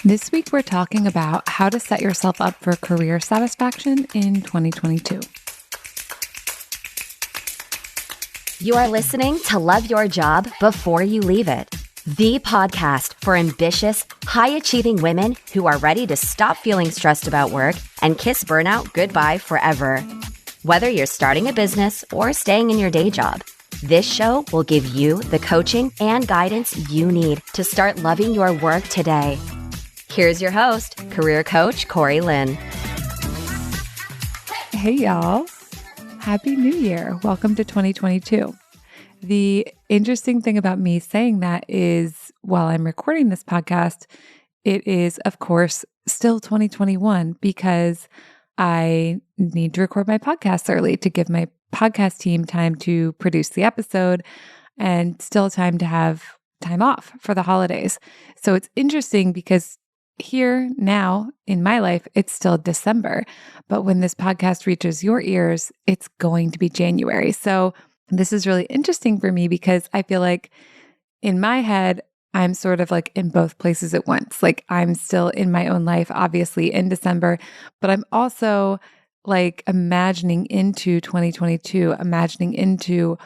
This week, we're talking about how to set yourself up for career satisfaction in 2022. You are listening to Love Your Job Before You Leave It, the podcast for ambitious, high-achieving women who are ready to stop feeling stressed about work and kiss burnout goodbye forever. Whether you're starting a business or staying in your day job, this show will give you the coaching and guidance you need to start loving your work today. Here's your host, career coach Corey Lynn. Hey, y'all. Happy New Year. Welcome to 2022. The interesting thing about me saying that is while I'm recording this podcast, it is, of course, still 2021 because I need to record my podcast early to give my podcast team time to produce the episode and still time to have time off for the holidays. So it's interesting because here now in my life, it's still December, but when this podcast reaches your ears, it's going to be January. So this is really interesting for me because I feel like in my head, I'm sort of like in both places at once. Like I'm still in my own life, obviously in December, but I'm also like imagining into 2022, imagining into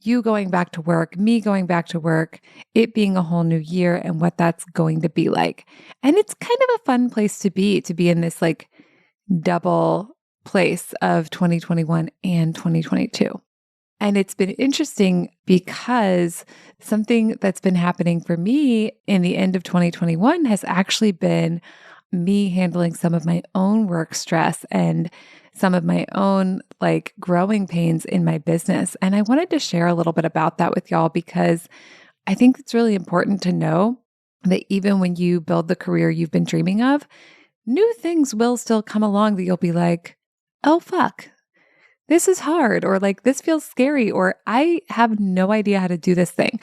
you going back to work, me going back to work, it being a whole new year and what that's going to be like. And it's kind of a fun place to be in this like double place of 2021 and 2022. And it's been interesting because something that's been happening for me in the end of 2021 has actually been me handling some of my own work stress and some of my own like growing pains in my business. And I wanted to share a little bit about that with y'all because I think it's really important to know that even when you build the career you've been dreaming of, new things will still come along that you'll be like, oh, fuck, this is hard, or like this feels scary, or I have no idea how to do this thing.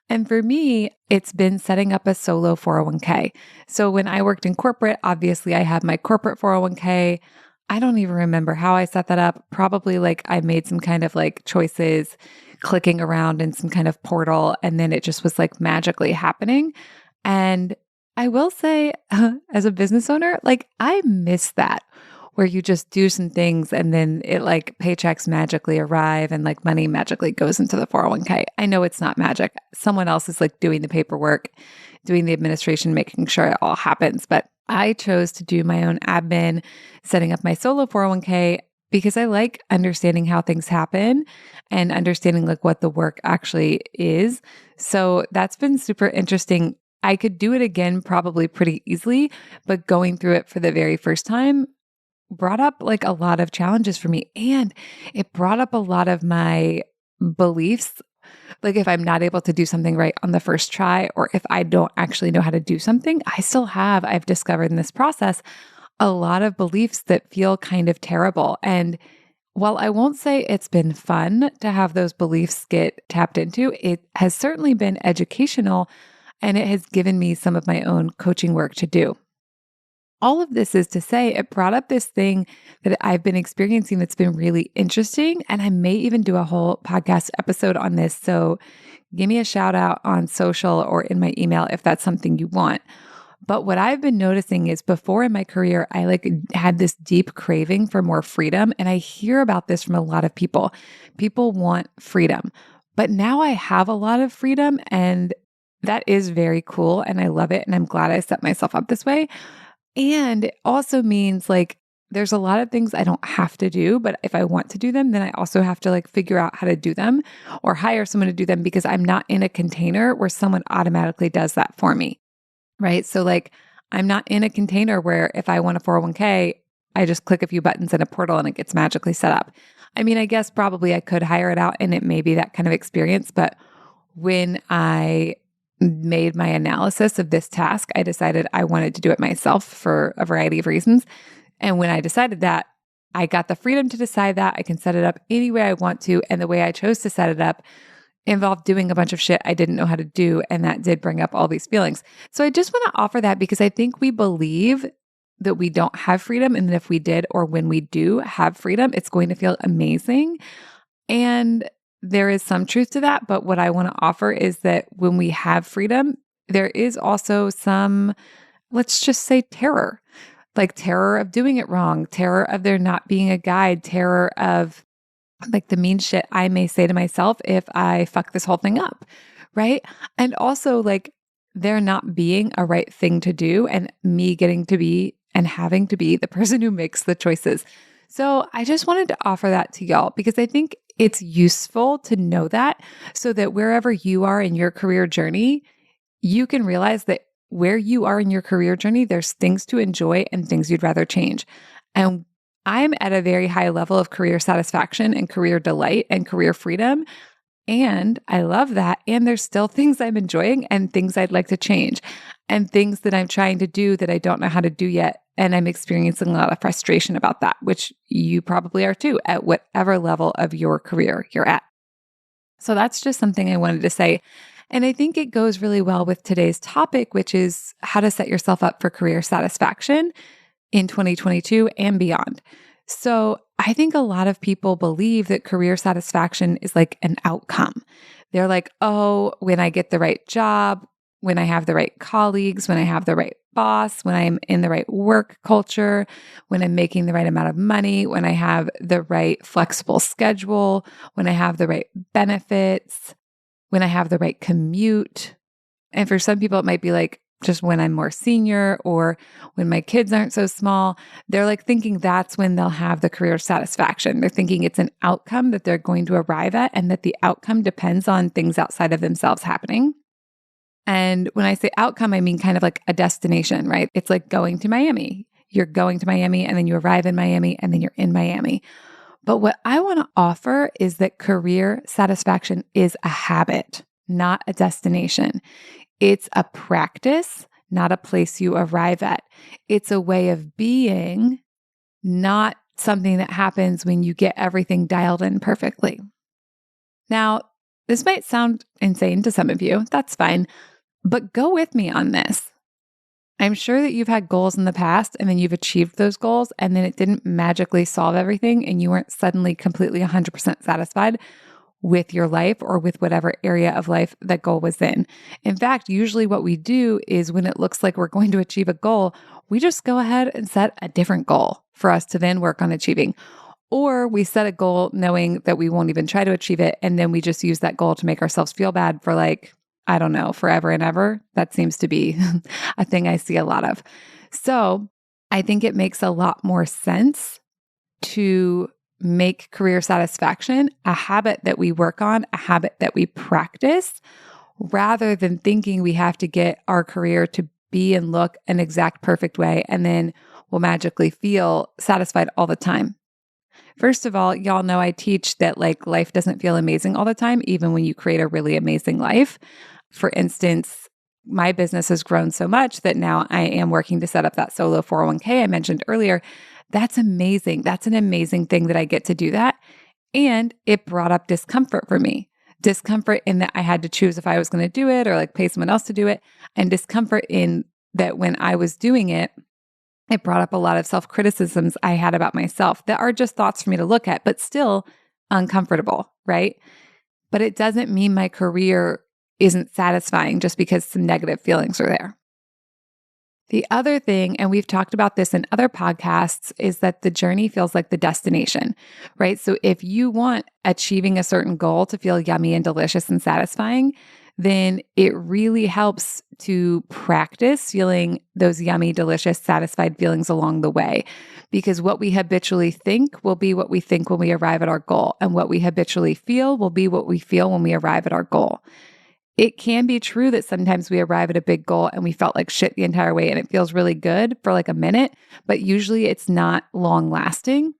And for me, it's been setting up a solo 401k. So when I worked in corporate, obviously I had my corporate 401k. I don't even remember how I set that up. Probably like I made some kind of like choices, clicking around in some kind of portal, and then it just was like magically happening. And I will say, as a business owner, like I miss that, where you just do some things and then it like paychecks magically arrive and like money magically goes into the 401k. I know it's not magic. Someone else is like doing the paperwork, doing the administration, making sure it all happens. But I chose to do my own admin, setting up my solo 401k because I like understanding how things happen and understanding like what the work actually is. So that's been super interesting. I could do it again probably pretty easily, but going through it for the very first time brought up like a lot of challenges for me. And it brought up a lot of my beliefs. Like if I'm not able to do something right on the first try, or if I don't actually know how to do something, I've discovered in this process, a lot of beliefs that feel kind of terrible. And while I won't say it's been fun to have those beliefs get tapped into, it has certainly been educational and it has given me some of my own coaching work to do. All of this is to say it brought up this thing that I've been experiencing that's been really interesting. And I may even do a whole podcast episode on this. So give me a shout out on social or in my email if that's something you want. But what I've been noticing is before in my career, I like had this deep craving for more freedom. And I hear about this from a lot of people. People want freedom. But now I have a lot of freedom and that is very cool. And I love it. And I'm glad I set myself up this way. And it also means like there's a lot of things I don't have to do, but if I want to do them, then I also have to like figure out how to do them or hire someone to do them because I'm not in a container where someone automatically does that for me, right? So like I'm not in a container where if I want a 401k, I just click a few buttons in a portal and it gets magically set up. I mean, I guess probably I could hire it out and it may be that kind of experience, but when I made my analysis of this task, I decided I wanted to do it myself for a variety of reasons. And when I decided that, I got the freedom to decide that I can set it up any way I want to. And the way I chose to set it up involved doing a bunch of shit I didn't know how to do. And that did bring up all these feelings. So I just want to offer that because I think we believe that we don't have freedom. And that if we did, or when we do have freedom, it's going to feel amazing. And there is some truth to that. But what I want to offer is that when we have freedom, there is also some let's just say terror, like terror of doing it wrong, terror of there not being a guide, terror of like the mean shit I may say to myself if I fuck this whole thing up, right? And also like there not being a right thing to do and me getting to be and having to be the person who makes the choices. So I just wanted to offer that to y'all because I think it's useful to know that so that wherever you are in your career journey, you can realize that where you are in your career journey, there's things to enjoy and things you'd rather change. And I'm at a very high level of career satisfaction and career delight and career freedom. And I love that. And there's still things I'm enjoying and things I'd like to change and things that I'm trying to do that I don't know how to do yet. And I'm experiencing a lot of frustration about that, which you probably are too, at whatever level of your career you're at. So that's just something I wanted to say. And I think it goes really well with today's topic, which is how to set yourself up for career satisfaction in 2022 and beyond. So I think a lot of people believe that career satisfaction is like an outcome. They're like, oh, when I get the right job, when I have the right colleagues, when I have the right boss, when I'm in the right work culture, when I'm making the right amount of money, when I have the right flexible schedule, when I have the right benefits, when I have the right commute. And for some people, it might be like just when I'm more senior or when my kids aren't so small. They're like thinking that's when they'll have the career satisfaction. They're thinking it's an outcome that they're going to arrive at and that the outcome depends on things outside of themselves happening. And when I say outcome, I mean kind of like a destination, right? It's like going to Miami. You're going to Miami and then you arrive in Miami and then you're in Miami. But what I want to offer is that career satisfaction is a habit, not a destination. It's a practice, not a place you arrive at. It's a way of being, not something that happens when you get everything dialed in perfectly. Now, this might sound insane to some of you. That's fine. But go with me on this. I'm sure that you've had goals in the past and then you've achieved those goals and then it didn't magically solve everything and you weren't suddenly completely 100% satisfied with your life or with whatever area of life that goal was in. In fact, usually what we do is when it looks like we're going to achieve a goal, we just go ahead and set a different goal for us to then work on achieving. Or we set a goal knowing that we won't even try to achieve it. And then we just use that goal to make ourselves feel bad for like, I don't know, forever and ever. That seems to be a thing I see a lot of. So I think it makes a lot more sense to make career satisfaction a habit that we work on, a habit that we practice, rather than thinking we have to get our career to be and look an exact perfect way and then we'll magically feel satisfied all the time. First of all, y'all know I teach that like life doesn't feel amazing all the time, even when you create a really amazing life. For instance, my business has grown so much that now I am working to set up that solo 401k I mentioned earlier. That's amazing. That's an amazing thing that I get to do that. And it brought up discomfort for me. Discomfort in that I had to choose if I was going to do it or like pay someone else to do it. And discomfort in that when I was doing it, it brought up a lot of self-criticisms I had about myself that are just thoughts for me to look at, but still uncomfortable, right? But it doesn't mean my career isn't satisfying just because some negative feelings are there. The other thing, and we've talked about this in other podcasts, is that the journey feels like the destination, right? So if you want achieving a certain goal to feel yummy and delicious and satisfying, then it really helps to practice feeling those yummy, delicious, satisfied feelings along the way. Because what we habitually think will be what we think when we arrive at our goal. And what we habitually feel will be what we feel when we arrive at our goal. It can be true that sometimes we arrive at a big goal and we felt like shit the entire way and it feels really good for like a minute, but usually it's not long lasting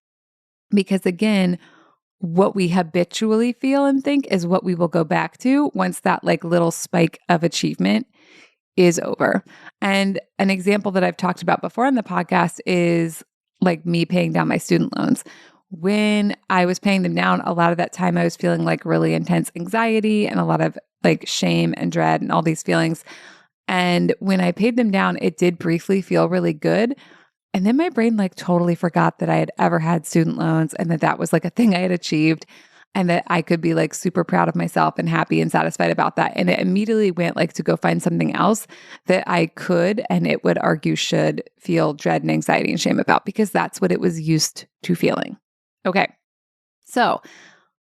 because again, what we habitually feel and think is what we will go back to once that like little spike of achievement is over. And an example that I've talked about before on the podcast is like me paying down my student loans. When I was paying them down, a lot of that time I was feeling like really intense anxiety and a lot of like shame and dread and all these feelings. And when I paid them down, it did briefly feel really good. And then my brain like totally forgot that I had ever had student loans and that that was like a thing I had achieved. and that I could be like super proud of myself and happy and satisfied about that. And it immediately went like to go find something else that I could, and it would argue should feel dread and anxiety and shame about, because that's what it was used to feeling. Okay. So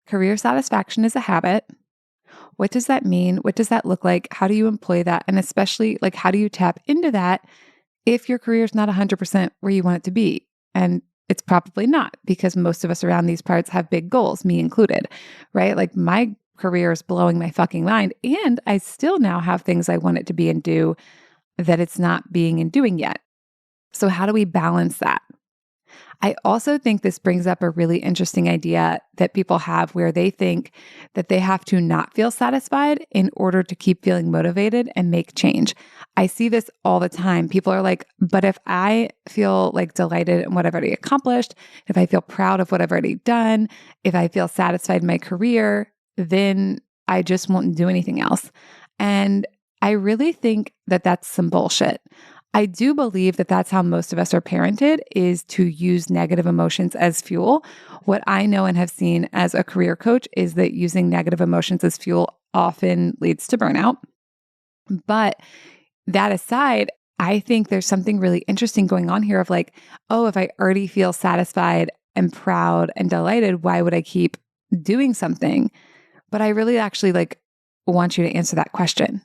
career satisfaction is a habit. What does that mean? What does that look like? How do you employ that? And especially like, how do you tap into that if your career is not 100% where you want it to be? And it's probably not, because most of us around these parts have big goals, me included, right? Like my career is blowing my fucking mind, and I still now have things I want it to be and do that it's not being and doing yet. So how do we balance that? I also think this brings up a really interesting idea that people have, where they think that they have to not feel satisfied in order to keep feeling motivated and make change. I see this all the time. People are like, but if I feel like delighted in what I've already accomplished, if I feel proud of what I've already done, if I feel satisfied in my career, then I just won't do anything else. And I really think that that's some bullshit. I do believe that that's how most of us are parented, is to use negative emotions as fuel. What I know and have seen as a career coach is that using negative emotions as fuel often leads to burnout. But that aside, I think there's something really interesting going on here of like, oh, if I already feel satisfied and proud and delighted, why would I keep doing something? But I really actually like want you to answer that question.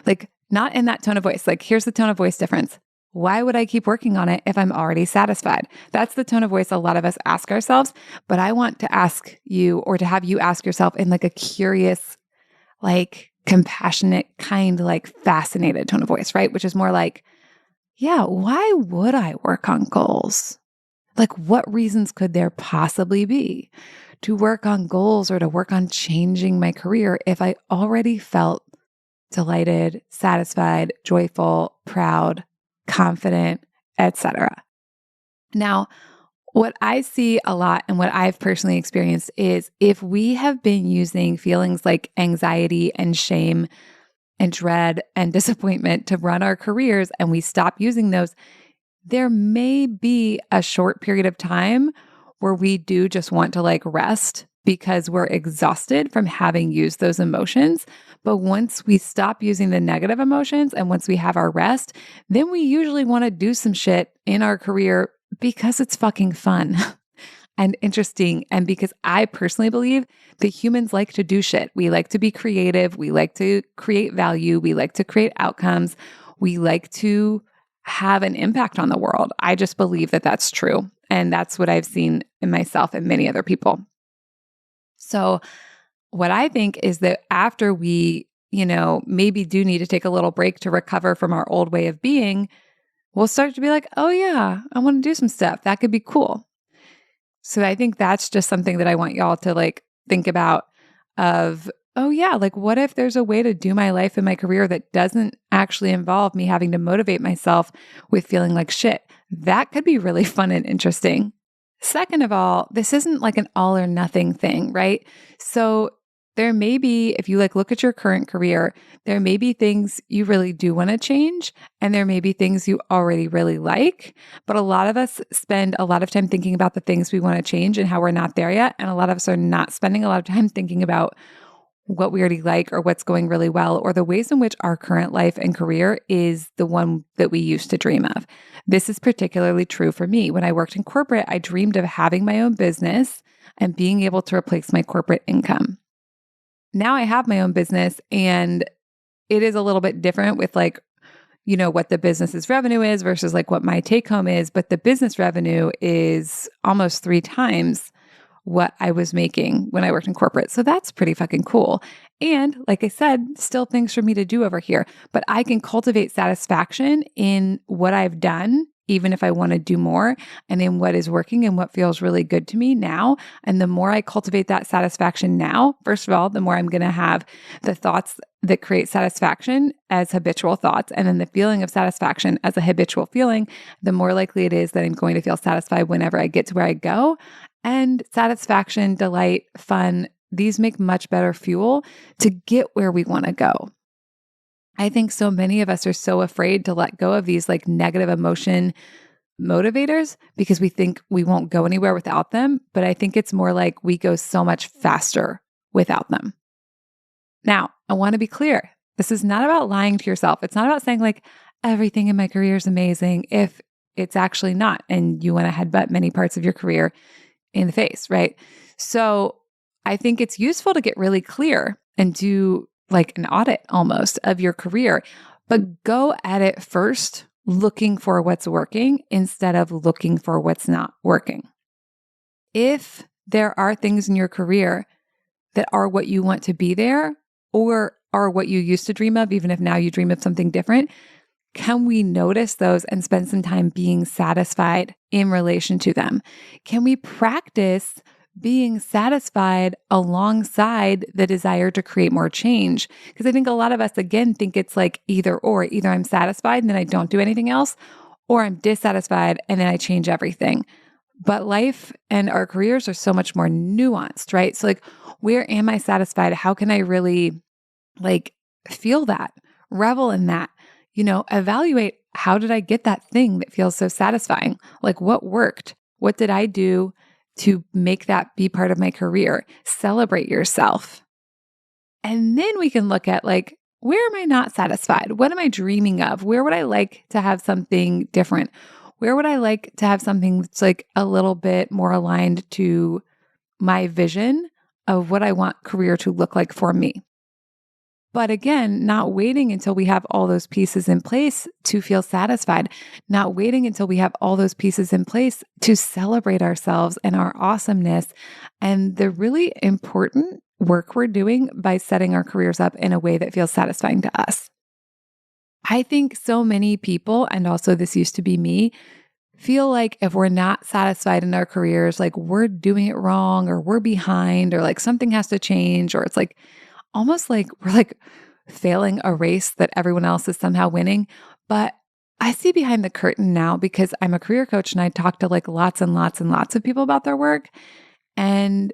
Like, not in that tone of voice. Like, here's the tone of voice difference. Why would I keep working on it if I'm already satisfied? That's the tone of voice a lot of us ask ourselves. But I want to ask you, or to have you ask yourself in like a curious, like compassionate, kind, like fascinated tone of voice, right? Which is more like, yeah, why would I work on goals? Like, what reasons could there possibly be to work on goals or to work on changing my career if I already felt delighted, satisfied, joyful, proud, confident, etc. Now, what I see a lot and what I've personally experienced is if we have been using feelings like anxiety and shame and dread and disappointment to run our careers, and we stop using those, there may be a short period of time where we do just want to like rest because we're exhausted from having used those emotions. But once we stop using the negative emotions and once we have our rest, then we usually want to do some shit in our career because it's fucking fun and interesting. And because I personally believe that humans like to do shit. We like to be creative. We like to create value. We like to create outcomes. We like to have an impact on the world. I just believe that that's true. And that's what I've seen in myself and many other people. So what I think is that after we, maybe do need to take a little break to recover from our old way of being, we'll start to be like, oh yeah, I want to do some stuff. That could be cool. So I think that's just something that I want y'all to like think about of, oh yeah, like what if there's a way to do my life and my career that doesn't actually involve me having to motivate myself with feeling like shit? That could be really fun and interesting. Second of all, this isn't like an all or nothing thing, right? So there may be, if you like look at your current career, there may be things you really do want to change, and there may be things you already really like. But a lot of us spend a lot of time thinking about the things we want to change and how we're not there yet. And a lot of us are not spending a lot of time thinking about what we already like or what's going really well, or the ways in which our current life and career is the one that we used to dream of. This is particularly true for me. When I worked in corporate, I dreamed of having my own business and being able to replace my corporate income. Now I have my own business, and it is a little bit different with like, what the business's revenue is versus like what my take home is. But the business revenue is almost 3 times what I was making when I worked in corporate. So that's pretty fucking cool. And like I said, still things for me to do over here, but I can cultivate satisfaction in what I've done, even if I want to do more, and in what is working and what feels really good to me now. And the more I cultivate that satisfaction now, first of all, the more I'm going to have the thoughts that create satisfaction as habitual thoughts, and then the feeling of satisfaction as a habitual feeling, the more likely it is that I'm going to feel satisfied whenever I get to where I go. And satisfaction, delight, fun, these make much better fuel to get where we want to go. I think so many of us are so afraid to let go of these like negative emotion motivators because we think we won't go anywhere without them. But I think it's more like we go so much faster without them. Now, I want to be clear. This is not about lying to yourself. It's not about saying like everything in my career is amazing if it's actually not, and you want to headbutt many parts of your career in the face, right? So I think it's useful to get really clear and do like an audit almost of your career, but go at it first looking for what's working instead of looking for what's not working. If there are things in your career that are what you want to be there or are what you used to dream of, even if now you dream of something different, can we notice those and spend some time being satisfied in relation to them? Can we practice being satisfied alongside the desire to create more change? Because I think a lot of us, again, think it's like either or. Either I'm satisfied and then I don't do anything else, or I'm dissatisfied and then I change everything. But life and our careers are so much more nuanced, right? So like, where am I satisfied? How can I really like feel that, revel in that? Evaluate, how did I get that thing that feels so satisfying? Like what worked? What did I do to make that be part of my career? Celebrate yourself. And then we can look at like, where am I not satisfied? What am I dreaming of? Where would I like to have something different? Where would I like to have something that's like a little bit more aligned to my vision of what I want career to look like for me? But again, not waiting until we have all those pieces in place to feel satisfied, not waiting until we have all those pieces in place to celebrate ourselves and our awesomeness and the really important work we're doing by setting our careers up in a way that feels satisfying to us. I think so many people, and also this used to be me, feel like if we're not satisfied in our careers, like we're doing it wrong or we're behind or like something has to change, or it's like almost like we're like failing a race that everyone else is somehow winning. But I see behind the curtain now because I'm a career coach and I talk to like lots and lots and lots of people about their work. And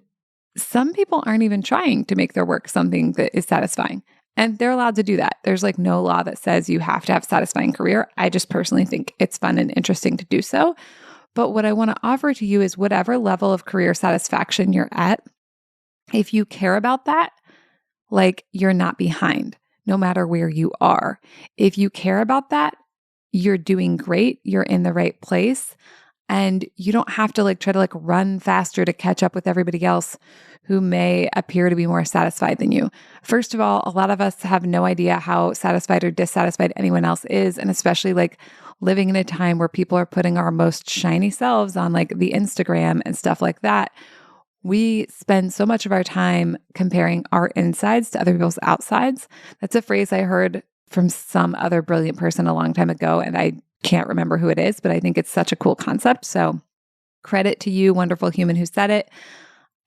some people aren't even trying to make their work something that is satisfying. And they're allowed to do that. There's like no law that says you have to have a satisfying career. I just personally think it's fun and interesting to do so. But what I want to offer to you is whatever level of career satisfaction you're at, if you care about that, like you're not behind, no matter where you are. If you care about that, you're doing great. You're in the right place. And you don't have to like try to like run faster to catch up with everybody else who may appear to be more satisfied than you. First of all, a lot of us have no idea how satisfied or dissatisfied anyone else is. And especially like living in a time where people are putting our most shiny selves on like the Instagram and stuff like that. We spend so much of our time comparing our insides to other people's outsides. That's a phrase I heard from some other brilliant person a long time ago, and I can't remember who it is, but I think it's such a cool concept. So credit to you, wonderful human who said it.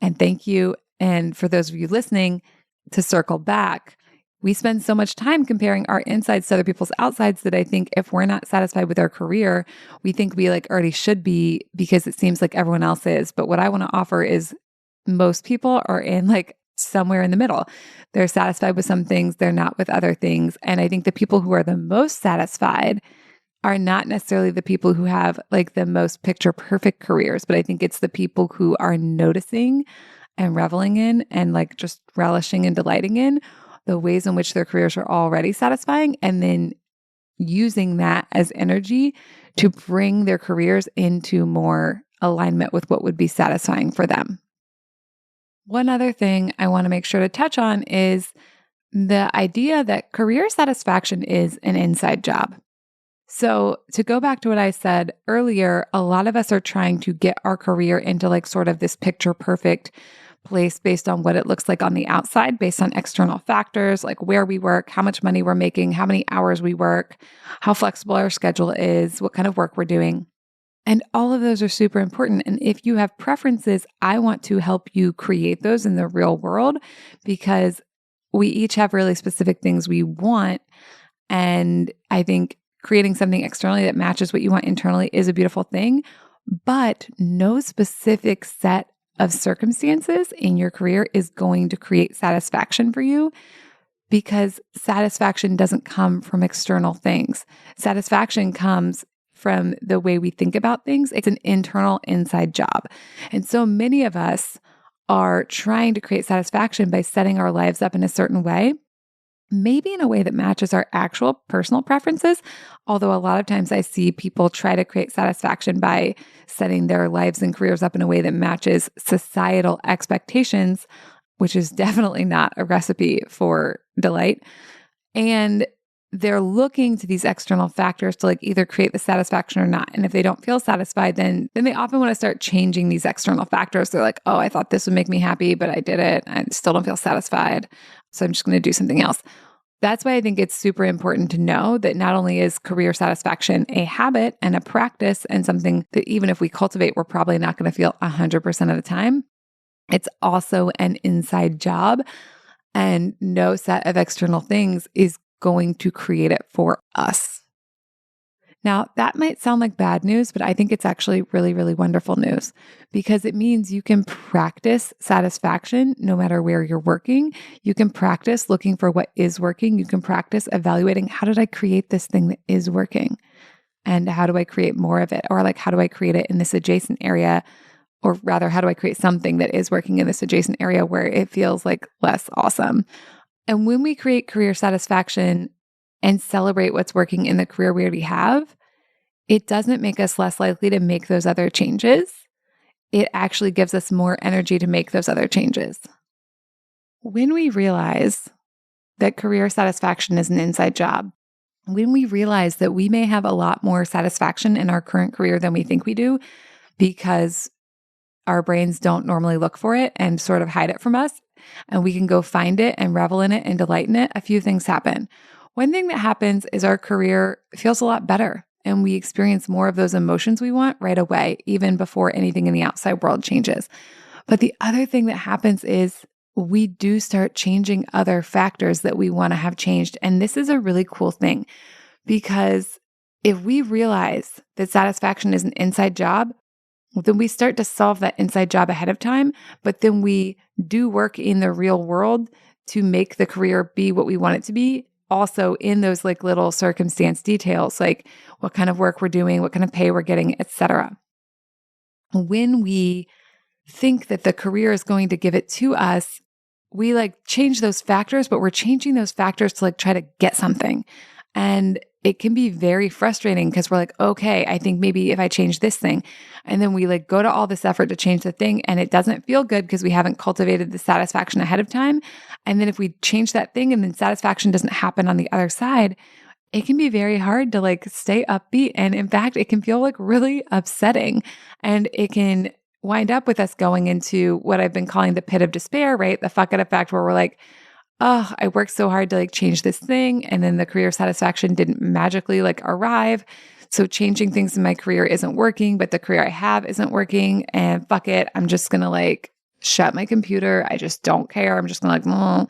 And thank you. And for those of you listening, to circle back, we spend so much time comparing our insides to other people's outsides that I think if we're not satisfied with our career, we think we like already should be because it seems like everyone else is. But what I want to offer is most people are in like somewhere in the middle. They're satisfied with some things, they're not with other things. And I think the people who are the most satisfied are not necessarily the people who have like the most picture perfect careers, but I think it's the people who are noticing and reveling in and like just relishing and delighting in the ways in which their careers are already satisfying, and then using that as energy to bring their careers into more alignment with what would be satisfying for them. One other thing I want to make sure to touch on is the idea that career satisfaction is an inside job. So to go back to what I said earlier, a lot of us are trying to get our career into like sort of this picture perfect place based on what it looks like on the outside, based on external factors like where we work, how much money we're making, how many hours we work, how flexible our schedule is, what kind of work we're doing. And all of those are super important. And if you have preferences, I want to help you create those in the real world because we each have really specific things we want. And I think creating something externally that matches what you want internally is a beautiful thing, but no specific set of circumstances in your career is going to create satisfaction for you because satisfaction doesn't come from external things. Satisfaction comes from the way we think about things. It's an internal inside job. And so many of us are trying to create satisfaction by setting our lives up in a certain way, maybe in a way that matches our actual personal preferences. Although a lot of times I see people try to create satisfaction by setting their lives and careers up in a way that matches societal expectations, which is definitely not a recipe for delight. And they're looking to these external factors to like either create the satisfaction or not. And if they don't feel satisfied, then they often want to start changing these external factors. They're like, oh, I thought this would make me happy, but I did it. I still don't feel satisfied. So I'm just going to do something else. That's why I think it's super important to know that not only is career satisfaction a habit and a practice and something that even if we cultivate, we're probably not going to feel 100% of the time. It's also an inside job, and no set of external things is going to create it for us. Now, that might sound like bad news, but I think it's actually really, really wonderful news because it means you can practice satisfaction no matter where you're working. You can practice looking for what is working. You can practice evaluating, how did I create this thing that is working? And how do I create more of it? Or like, how do I create it in this adjacent area? Or rather, how do I create something that is working in this adjacent area where it feels like less awesome? And when we create career satisfaction and celebrate what's working in the career we already have, it doesn't make us less likely to make those other changes. It actually gives us more energy to make those other changes. When we realize that career satisfaction is an inside job, when we realize that we may have a lot more satisfaction in our current career than we think we do because our brains don't normally look for it and sort of hide it from us, and we can go find it and revel in it and delight in it, a few things happen. One thing that happens is our career feels a lot better and we experience more of those emotions we want right away, even before anything in the outside world changes. But the other thing that happens is we do start changing other factors that we want to have changed. And this is a really cool thing because if we realize that satisfaction is an inside job, then we start to solve that inside job ahead of time, but then we do work in the real world to make the career be what we want it to be. Also in those like little circumstance details, like what kind of work we're doing, what kind of pay we're getting, etc. When we think that the career is going to give it to us, we like change those factors, but we're changing those factors to like try to get something. And it can be very frustrating because we're like, okay, I think maybe if I change this thing, and then we like go to all this effort to change the thing and it doesn't feel good because we haven't cultivated the satisfaction ahead of time. And then if we change that thing and then satisfaction doesn't happen on the other side, it can be very hard to like stay upbeat. And in fact, it can feel like really upsetting, and it can wind up with us going into what I've been calling the pit of despair, right? The fuck it effect, where we're like, oh, I worked so hard to like change this thing. And then the career satisfaction didn't magically like arrive. So changing things in my career isn't working, but the career I have isn't working. And fuck it, I'm just going to like shut my computer. I just don't care. I'm just going to like,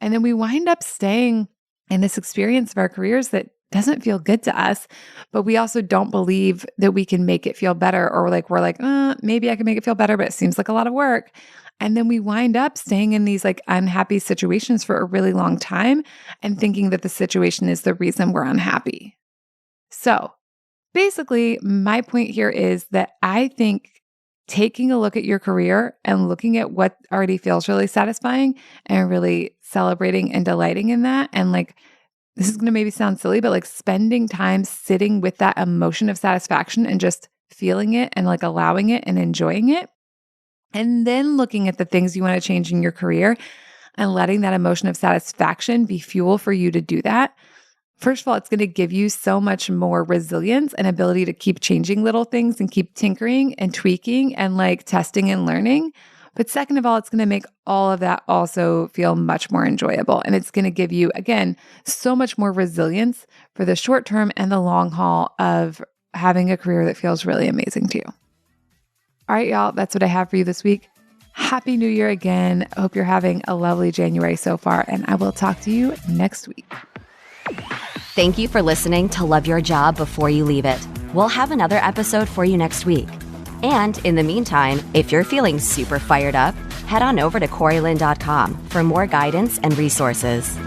and then we wind up staying in this experience of our careers that doesn't feel good to us, but we also don't believe that we can make it feel better. Or like, we're like, maybe I can make it feel better, but it seems like a lot of work. And then we wind up staying in these like unhappy situations for a really long time and thinking that the situation is the reason we're unhappy. So basically, my point here is that I think taking a look at your career and looking at what already feels really satisfying and really celebrating and delighting in that, and like, this is going to maybe sound silly, but like spending time sitting with that emotion of satisfaction and just feeling it and like allowing it and enjoying it. And then looking at the things you want to change in your career and letting that emotion of satisfaction be fuel for you to do that. First of all, it's going to give you so much more resilience and ability to keep changing little things and keep tinkering and tweaking and like testing and learning. But second of all, it's going to make all of that also feel much more enjoyable. And it's going to give you, again, so much more resilience for the short term and the long haul of having a career that feels really amazing to you. All right, y'all, that's what I have for you this week. Happy New Year again. I hope you're having a lovely January so far, and I will talk to you next week. Thank you for listening to Love Your Job Before You Leave It. We'll have another episode for you next week. And in the meantime, if you're feeling super fired up, head on over to CoreyLynn.com for more guidance and resources.